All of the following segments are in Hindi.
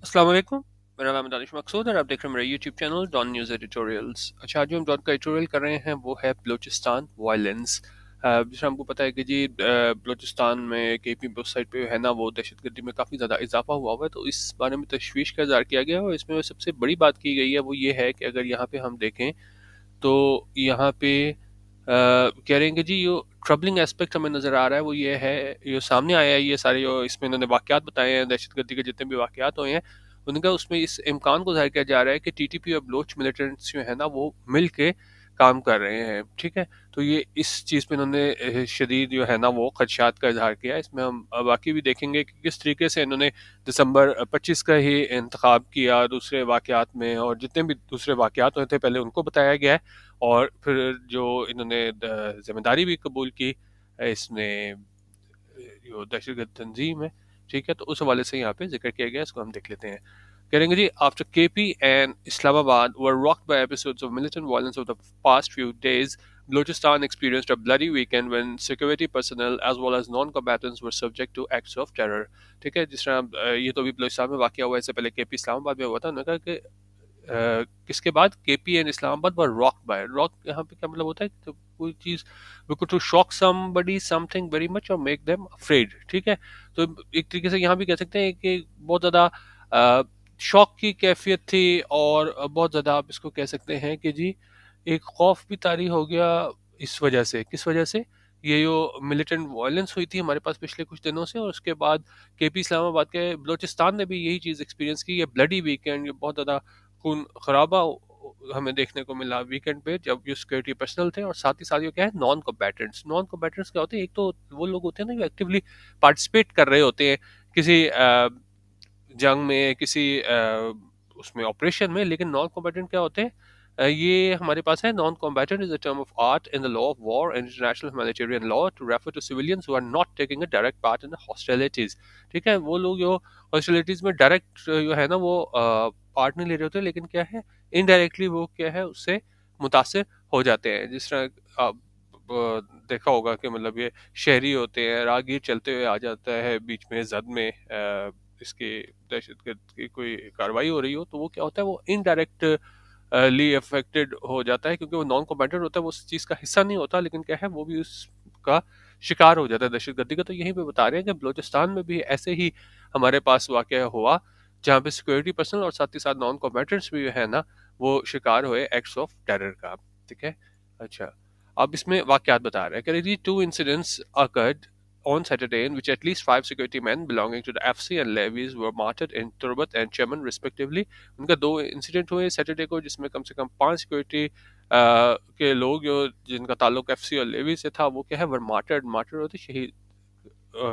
अस्सलाम वालेकुम। मेरा नाम है दानिश मकसूद और आप देख रहे हैं मेरा YouTube channel Dawn News editorials. अच्छा, आज जो हम डॉन का एडिटोरियल कर रहे हैं वो है बलूचिस्तान वायलेंस। जैसे हमको पता है कि जी बलूचिस्तान में केपी उस साइड पे है ना, वो दहशतगर्दी में काफ़ी ज़्यादा इजाफा हुआ हुआ है, तो इस बारे में तशवीश का इज़हार किया गया है। और इसमें सबसे बड़ी बात की गई है वो ये है कि अगर यहाँ पे हम देखें तो यहाँ पे कह रहे हैं कि जी यो ट्रबलिंग एस्पेक्ट हमें नज़र आ रहा है वो ये है, ये सामने आया है, ये सारे जो इसमें इन्होंने वाक़यात बताए हैं, दहशतगर्दी के जितने भी वाक़यात हुए हैं उनका उसमें इस इम्कान को ज़ाहिर किया जा रहा है कि टीटीपी और बलोच मिलिटेंट्स जो है ना वो मिल के काम कर रहे हैं। ठीक है, तो ये इस चीज़ पे इन्होंने शदीद जो है ना वो खदशात का इजहार किया है। इसमें हम बाकी भी देखेंगे कि किस तरीके से इन्होंने दिसंबर 25 का ही इंतखाब किया दूसरे वाक़यात में, और जितने भी दूसरे वाक़यात हुए थे पहले उनको बताया गया है, और फिर जो इन्होंने जिम्मेदारी भी कबूल की इसमें जो दहशतगर्द तंजीम है। ठीक है, तो उस हवाले से यहाँ पे जिक्र किया गया है, इसको हम देख लेते हैं। करेंगे जी, after KP and Islamabad were rocked by episodes of militant violence over the past few days, Balochistan experienced a bloody weekend when security personnel as well as non-combatants were subject to acts of terror। ठीक है, जिस तरह ये तो अभी बलोचिस्तान में वाक़या हुआ है, इससे पहले केपी इस्लामाबाद में हुआ था। उन्होंने कहा कि किसके बाद KP and Islamabad were rock by rock, यहाँ पे क्या मतलब होता है, तो कोई चीज बिल्कुल to shock somebody something very much और मेक देम अफ्रेड। ठीक है, तो एक तरीके से यहाँ भी कह सकते हैं कि बहुत ज्यादा शॉक की कैफियत थी, और बहुत ज्यादा आप इसको कह सकते हैं कि जी एक खौफ भी तारी हो गया। इस वजह से, किस वजह से, ये जो मिलिटेंट वायलेंस हुई थी हमारे पास पिछले कुछ दिनों से, और उसके बाद केपी इस्लामाबाद के बलोचिस्तान ने भी यही चीज़ एक्सपीरियंस की। ये ब्लडी वीकेंड, ये बहुत ज़्यादा खून खराबा हमें देखने को मिला वीकेंड पे, जब ये सिक्योरिटी पर्सनल थे, और साथ ही साथ ये क्या है, नॉन कॉम्बैटेंट्स क्या होते हैं, एक तो वो लोग होते हैं ना जो एक्टिवली पार्टिसिपेट कर रहे होते हैं किसी जंग में, किसी उसमें ऑपरेशन में, लेकिन नॉन कॉम्बैटेंट क्या होते हैं, ये हमारे पास है, non combatant is a term of art in the law of war and international humanitarian law to refer to civilians who are not taking a direct part in hostilities. ठीक है, वो लोग जो हॉस्टिलिटीज में डायरेक्ट जो है ना वो पार्ट नहीं ले रहे होते, लेकिन क्या है, इनडायरेक्टली वो क्या है उससे मुतासिर हो जाते हैं। जिस तरह आप देखा होगा कि मतलब ये शहरी होते हैं, राहगीर चलते हुए आ जाता है बीच में जद में इसके दहशतगर्द की कोई कार्रवाई हो रही हो, तो वो क्या होता है, वो इनडायरेक्ट ली अफेक्टेड हो जाता है, क्योंकि वो नॉन कॉम्बैटेंट होता है, वो उस चीज़ का हिस्सा नहीं होता, लेकिन क्या है वो भी उसका शिकार हो जाता है दहशतगर्दी का। तो यहीं पे बता रहे हैं कि बलूचिस्तान में भी ऐसे ही हमारे पास वाक़या हुआ, जहाँ पे सिक्योरिटी पर्सनल और साथ ही साथ नॉन कॉम्बैटेंट्स भी है ना वो शिकार हुए एक्ट्स ऑफ टेरर का। ठीक है, अच्छा, अब इसमें वाक़यात बता रहे हैं कि जी two incidents occurred on Saturday, in which at least five security men belonging to the FC and levies were martyred in Turbat and Cheman respectively। उनका दो इंसिडेंट हुए सैटरडे को, जिसमें कम से कम पांच सिक्योरिटी के लोग जो जिनका ताल्लुक एफसी और लेवी से था, वो क्या है, वर मार्टर्ड। मार्टर्ड होते शहीद,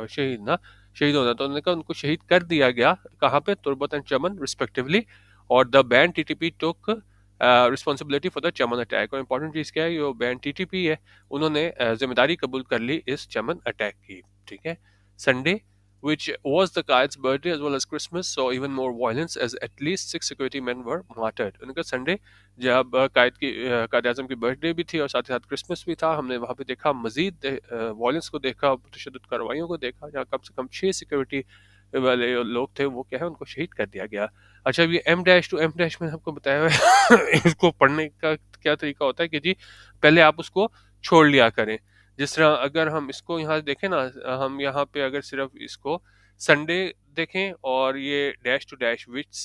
शहीद ना, शहीद होना, तो उन्होंने कहा उनको शहीद कर दिया गया। कहाँ पे, तुर्बत एंड चमन रिस्पेक्टिवली। और the band TTP took responsibility for the Chaman attack. और इंपॉर्टेंट चीज़ क्या है, ये बैंड टीटीपी है, उन्होंने जिम्मेदारी कबूल कर ली इस चमन अटैक की। ठीक है, Sunday which was the Qaed's birthday as well as Christmas, saw even more violence as at least six security men were martyred। उनका संडे जब कायद आजम की बर्थडे भी थी और साथ ही साथ क्रिसमस भी था, हमने वहाँ पे देखा मजीद वॉयलेंस को देखा, तशद्दुद कार्रवाइयों को देखा, जहाँ कम से कम छः सिक्योरिटी वाले लोग थे वो क्या है उनको शहीद कर दिया गया। अच्छा, अब ये M dash to M dash में आपको बताया हुआ है इसको पढ़ने का क्या तरीका होता है कि जी पहले आप उसको छोड़ लिया करें। जिस तरह अगर हम इसको यहाँ देखें ना, हम यहाँ पे अगर सिर्फ इसको संडे देखें और ये डैश टू डैश विच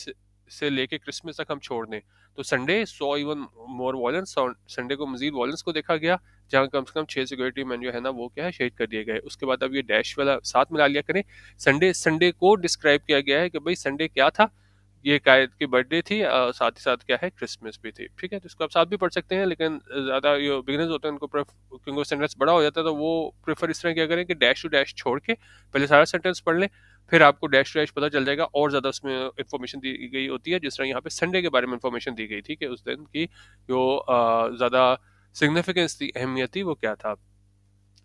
से लेके क्रिसमस तक हम छोड़ दें, तो Sunday saw even more violence, Sunday को मजीद वॉयलेंस को देखा गया, जहाँ कम से कम छह सिक्योरिटी मैन जो है ना वो क्या है शहीद कर दिए गए। उसके बाद अब ये डैश वाला साथ मिला लिया करें, संडे संडे को डिस्क्राइब किया गया है कि भाई संडे क्या था, ये कायद की बर्थडे थी, साथ ही साथ क्या है क्रिसमस भी थी। ठीक है, तो इसको आप साथ भी पढ़ सकते हैं, लेकिन ज़्यादा जो बिगिनर्स होते हैं उनको क्योंकि वो सेंटेंस बड़ा हो जाता है, तो वो प्रेफर इस तरह क्या करें कि डैश टू डैश छोड़ के पहले सारा सेंटेंस पढ़ लें, फिर आपको डैश टू डैश पता चल जाएगा, और ज़्यादा उसमें इन्फॉर्मेशन दी गई होती है। जिस तरह यहाँ पे संडे के बारे में इन्फॉर्मेशन दी गई थी कि उस दिन की जो ज़्यादा सिग्निफिकेंस थी, अहमियत थी, वो क्या था।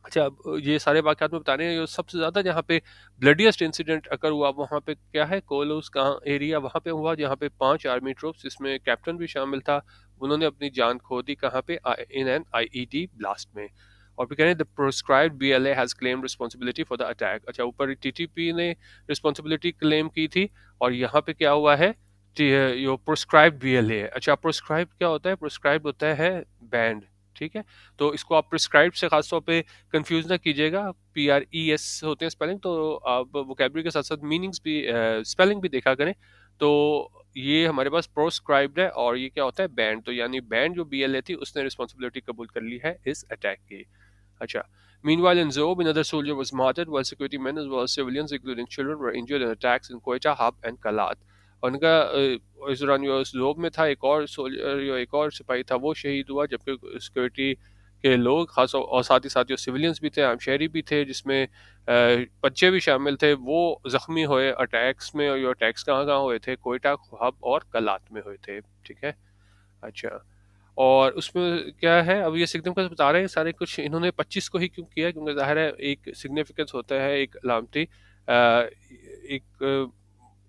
अच्छा, अब ये सारे वाक़यात में बता रहे हैं, ये सबसे ज़्यादा जहाँ पे ब्लडीएस्ट इंसिडेंट अकर हुआ वहाँ पे क्या है, कोलोस का एरिया, वहाँ पे हुआ, जहाँ पे 5 आर्मी ट्रूप्स जिसमें कैप्टन भी शामिल था, उन्होंने अपनी जान खो दी। कहाँ पे, इन एन आईईडी ब्लास्ट में। और फिर कह रहे हैं the proscribed BLA has claim responsibility for the attack. अच्छा, ऊपर टीटीपी ने रिस्पॉन्सिबिलिटी क्लेम की थी और यहाँ पे क्या हुआ है, यो प्रोस्क्राइब्ड बीएलए। अच्छा, प्रोस्क्राइब क्या होता है? प्रोस्क्राइब होता है बैंड, ठीक है। तो इसको आप प्रिस्क्राइब से खासतौर पे कंफ्यूज ना कीजिएगा, PRES होते हैं स्पेलिंग, तो आप वोकेबलरी के साथ साथ मीनिंग्स भी, स्पेलिंग भी देखा करें। तो ये हमारे पास प्रोस्क्राइब्ड है और ये क्या होता है? बैंड। तो यानी बैंड जो बीएलए थी उसने रिस्पॉन्सिबिलिटी कबूल कर ली है इस अटैक की। Acha. Meanwhile, in Zob, another soldier was martyred, while security men as well as civilians, including children, were injured in attacks in Quetta, Hub, and Kalat. और उनका इस दौरान जो जोब में था एक और सोल्जर, जो एक और सिपाही था वो शहीद हुआ, जबकि सिक्योरिटी के लोग खास और साथ ही साथ जो सिविलियंस भी थे, आम शहरी भी थे, जिसमें बच्चे भी शामिल थे, वो जख्मी हुए अटैक्स में। और ये अटैक्स कहाँ कहाँ हुए थे? कोयटा, हब और कलात में हुए थे, ठीक है। अच्छा, और उसमें क्या है, अब ये सिग्निफिकेंस बता रहे हैं सारे कुछ, इन्होंने 25 को ही क्यों किया? क्योंकि ज़ाहिर है एक सिग्निफिकेंस होता है, एक अलामती एक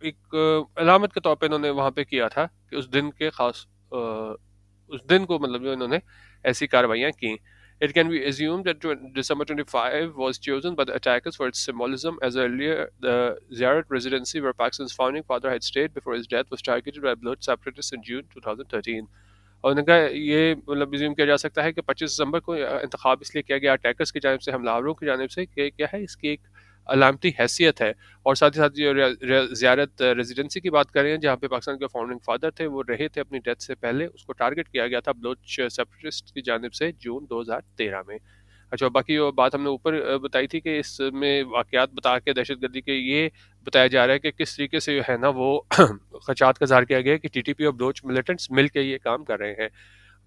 एक अलामत के तौर पे इन्होंने वहाँ पे किया था कि उस दिन के खास उस दिन को मतलब जो इन्होंने ऐसी कार्रवाइयाँ की। It can be assumed that December 25 was chosen by the attackers for its symbolism, as earlier the Ziyarat residency where Pakistan's founding father had stayed before his death was targeted by blood separatists in June 2013। और उनका ये मतलब रिज्यूम किया जा सकता है कि 25 दिसंबर को इंतखाब इसलिए किया गया अटैकर्स की जानब से, हमलावरों की जानब से, कि क्या है, इसकी एक अलामती हैसियत है। और साथ ही साथ जो ज़ियारत रेजिडेंसी की बात करें जहाँ पे पाकिस्तान के फाउंडिंग फादर थे वो रहे थे अपनी डेथ से पहले, उसको टारगेट किया गया था बलोच सेपरेटिस्ट की जानब से जून 2013 में। अच्छा, बाकी वो बात हमने ऊपर बताई थी कि इसमें वाक़यात बता के दहशतगर्दी के ये बताया जा रहा है कि किस तरीके से जो है ना वो खदशात का इज़हार किया गया है कि टीटीपी और बलोच मिलिटेंट्स मिल के ये काम कर रहे हैं।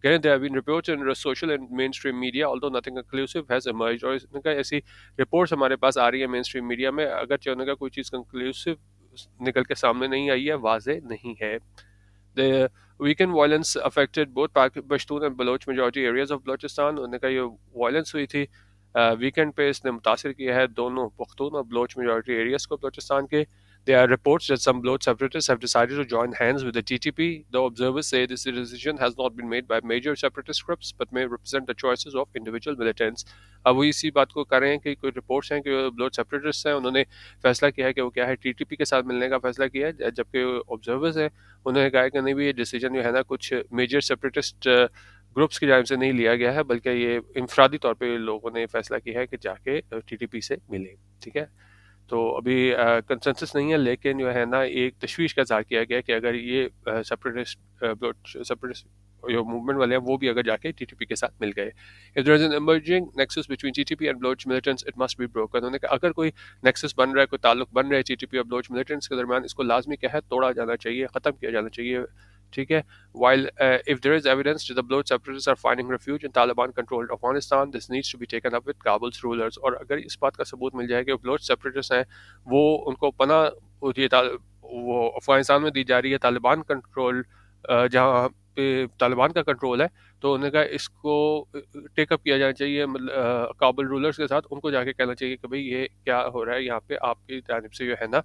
Again, there have been reports in social and mainstream media, although nothing conclusive has emerged। और इनका ऐसी रिपोर्ट्स हमारे पास आ रही है मेन स्ट्रीम मीडिया में, अगर उनका कोई चीज़ कंक्लूसिव निकल के सामने नहीं आई है, वाजे नहीं है। The weekend violence affected both Pashtun and Baloch majority areas of Balochistan। उनका ये वायलेंस हुई थी वीकेंड पे, इसने मुतासर किया है दोनों पख्तून और बलोच मेजॉरिटी एरियाज को बलोचिस्तान के। There are reports that some Baloch separatists have decided to join hands with the TTP, though observers say this decision has not been made by major separatist groups but may represent the choices of individual militants। अब वो इसी बात को कर रहे हैं कि कोई रिपोर्ट्स हैं कि बलोच सेपरेटिस्ट हैं, उन्होंने फैसला किया है कि वो क्या है, टीटीपी के साथ मिलने का फैसला किया है, जबकि ऑब्जर्वर्स हैं उन्होंने कहा कि नहीं भी ये डिसीजन जो है ना कुछ मेजर सेपरेटिस्ट ग्रुप्स की जानिब से नहीं लिया गया है, बल्कि ये इनफरादी तौर पे लोगों ने फैसला किया है कि जाके टीटीपी से मिले, ठीक है। तो अभी कंसेंसस नहीं है, लेकिन जो है ना एक तशवीश का इज़हार किया गया है कि अगर ये सेपरेटिस्ट सेपरेटिस्ट जो मूवमेंट वाले हैं वो भी अगर जाके टीटीपी के साथ मिल गए, if there is an emerging nexus between TTP and Baloch militants it must be broken. उन्होंने कहा अगर कोई नेक्सस बन रहा है, कोई ताल्लुक बन रहा है टीटीपी और बलोच मिलिटेंट्स के दरमियान, इसको लाजमी क्या है, तोड़ा जाना चाहिए, ख़त्म किया जाना चाहिए, ठीक है। While if there is evidence that the Baloch separatists are finding refuge in Taliban-controlled Afghanistan, this needs to be taken up with Kabul's rulers। और अगर इस बात का सबूत मिल जाए कि बलोच सेपरेटिस्ट हैं, वो उनको पनाह वो अफगानिस्तान में दी जा रही है, तालिबान कंट्रोल जहाँ पे तालिबान का कंट्रोल है, तो उन्होंने कहा इसको टेकअप किया जाना चाहिए, मतलब काबुल रूलर्स के साथ उनको जाके कहना चाहिए कि भाई ये क्या हो रहा है यहाँ पे, आपकी जानिब से जो है ना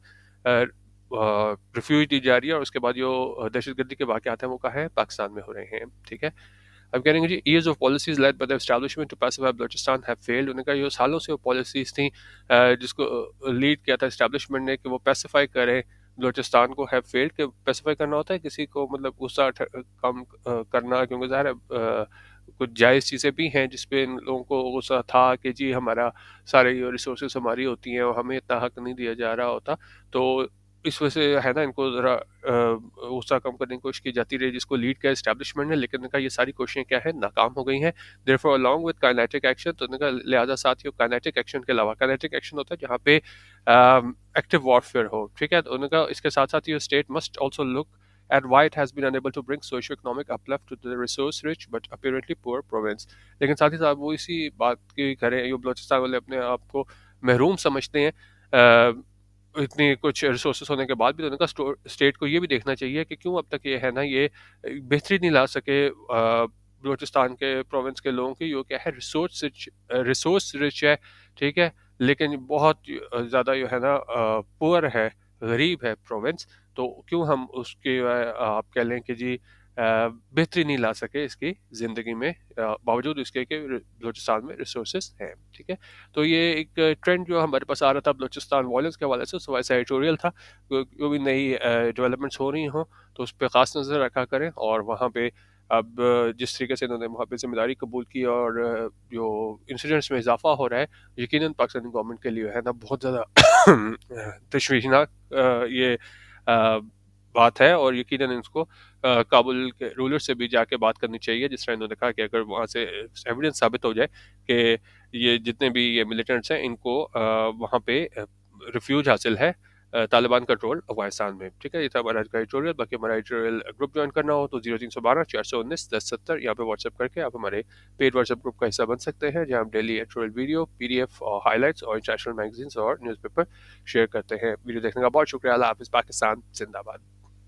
रिफ्यूज दी जा रही है, और उसके बाद जो दहशतगर्दी के वाक़यात हैं वो कहाँ है, पाकिस्तान में हो रहे हैं, ठीक है। अब कह रहे हैं जी years of policies led by the establishment to pacify Balochistan have failed. उन्होंने कहा ये सालों से वो पॉलिसीज थी जिसको लीड किया था एस्टैब्लिशमेंट ने कि वो पैसिफाई करें बलोचिस्तान को, हैव फेल्ड। कि पैसिफाई करना होता है किसी को मतलब गुस्सा कम करना, क्योंकि ज़ाहिर है कुछ जायज़ चीज़ें भी हैं जिसपे इन लोगों को गुस्सा था कि जी हमारा सारे ये रिसोर्सेज हमारी होती हैं और हमें इतना हक नहीं दिया जा रहा होता। तो इस वजह से है ना इनको ज़रा गुस्सा कम करने की कोशिश की जाती रही, जिसको लीड किया एस्टैब्लिशमेंट ने, लेकिन इनका ये सारी कोशिशें क्या है, नाकाम हो गई हैं। Therefore along with kinetic action, तो इनका लिहाजा साथ ही काइनेटिक एक्शन के अलावा, काइनेटिक एक्शन होता है जहाँ पे एक्टिव वॉरफेयर हो, ठीक है। तो उनका इसके साथ साथ ये state must also look at why it has been unable to bring socio-economic uplift to the resource-rich but apparently poor province। लेकिन साथ ही साथ वो इसी बात की करें, ये बलोचिस्तान वाले अपने आप को महरूम समझते हैं इतनी कुछ रिसोर्सेज होने के बाद भी। तो उनका स्टेट को ये भी देखना चाहिए कि क्यों अब तक ये है ना ये बेहतरी नहीं ला सके बलोचिस्तान के प्रोविंस के लोगों की, जो क्या है रिसोर्स रिच है, ठीक है, लेकिन बहुत ज़्यादा जो है ना पुअर है, गरीब है प्रोविंस। तो क्यों हम उसके आप कह लें कि जी बेहतरी नहीं ला सके इसकी ज़िंदगी में, बावजूद इसके कि बलूचिस्तान में रिसोर्सेज हैं। ठीक है, तो ये एक ट्रेंड जो हमारे पास आ रहा था बलूचिस्तान वायलेंस के हवाले से, उस वैसा एडिटोरियल था। जो भी नई डेवलपमेंट्स हो रही हों तो उस पर ख़ास नज़र रखा करें, और वहाँ पे अब जिस तरीके से इन्होंने वहाँ पे जिम्मेदारी कबूल की और जो इंसिडेंट्स में इजाफा हो रहा है, यकीनन पाकिस्तानी गवर्नमेंट के लिए है ना बहुत ज़्यादा तशवीशनाक ये बात है, और यकीनन इसको काबुल के रूलर से भी जाके बात करनी चाहिए। जिस तरह इन्होंने कहा कि अगर वहाँ से एविडेंस साबित हो जाए कि ये जितने भी ये मिलिटेंट्स हैं इनको वहाँ पे रिफ्यूज हासिल है तालिबान कंट्रोल अफगानिस्तान में। ठीक है, ये था हमारा आज का एडिटोरियल। बाकी हमारा एडिटोरियल ग्रुप ज्वाइन करना हो तो 0312 419 1070 यहाँ पे व्हाट्सएप करके आप हमारे पेड व्हाट्सएप ग्रुप का हिस्सा बन सकते हैं, जहाँ हम डेली एडिटोरियल वीडियो, पीडीएफ और हाईलाइट्स और इंटरनेशनल मैगजीन्स और न्यूज़पेपर शेयर करते हैं। वीडियो देखने का बहुत शुक्रिया। अल्लाह हाफिज़। पाकिस्तान जिंदाबाद।